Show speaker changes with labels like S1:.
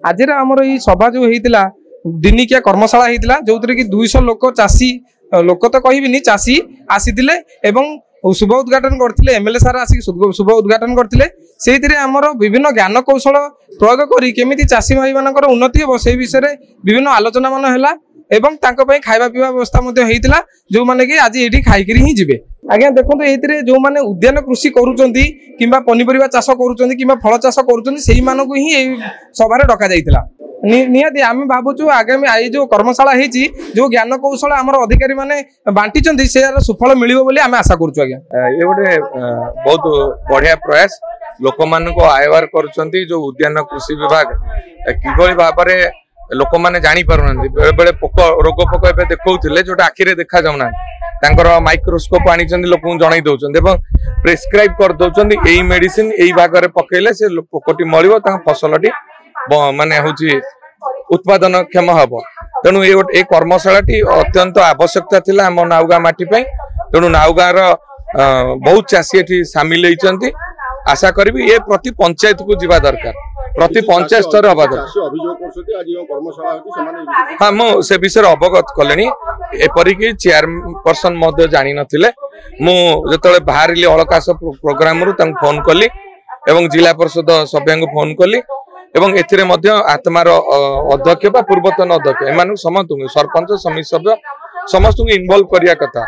S1: आज आमर ये सभा जो होता दिनिकिया कर्मशाला होता जो कि 200 लोक चाषी लोक तो कहबी चाषी आसी शुभ उद्घाटन करते एमएलए सार आसिक शुभ उद्घाटन करते से आमर विभिन्न ज्ञान कौशल प्रयोग करी केमिति चाषी भाई मानकर उन्नति हे से विषय में विभिन्न आलोचना मान है एवं खाଇବା पीवा व्यवस्था होता जो मैंने कि आज ये खाईकि ही जी आज्ञा देखो ये जो मैंने उद्यान कृषि करुँच कि पनीपरिया चाष करुँच कि फल चाष करुँच ही सभार डक जाइला निहाती आम भावुँ आगामी आई जो कर्मशाला होती जो ज्ञान कौशल आम अधिकारी मैंने बांटी से सुफल मिले आम आशा करुँ आज्ञा
S2: ये गोटे बहुत बढ़िया प्रयास लोक मान आयवार कर जो उद्यान कृषि विभाग किभली भाव में लोक मैंने जापार बेले बेले पोक रोग पोक ए देखते जोटा आखिरे देखा जाऊना माइक्रोस्कोप आनी लोक जन दौरान प्रेस्क्राइब कर दौरान यही मेडिसिन यही भाग में पकड़े से पोकटी मर फसलटी माने हूँ उत्पादन क्षम हम तेणु ये कर्मशाला अत्यंत आवश्यकता थिला आम नाउगा माटी तेणु नाउगा बहुत चाषी ये सामिल होती आशा करी ये प्रति पंचायत को जीवा दरकार प्रति पंचायत स्तर हवा हाँ मुझे विषय अवगत कले एपरिक चेयरपर्सन जानी नथिले मुझे बाहर अलकाश प्रोग्राम फोन कली एवं जिला परिषद सभ्य फोन कली एवं एथिरे मध्य आत्मार अध्यक्ष पूर्वतन अध्यक्ष एम समस्त सरपंच समिति सभ्य समस्त इनवॉल्व करिया कथा।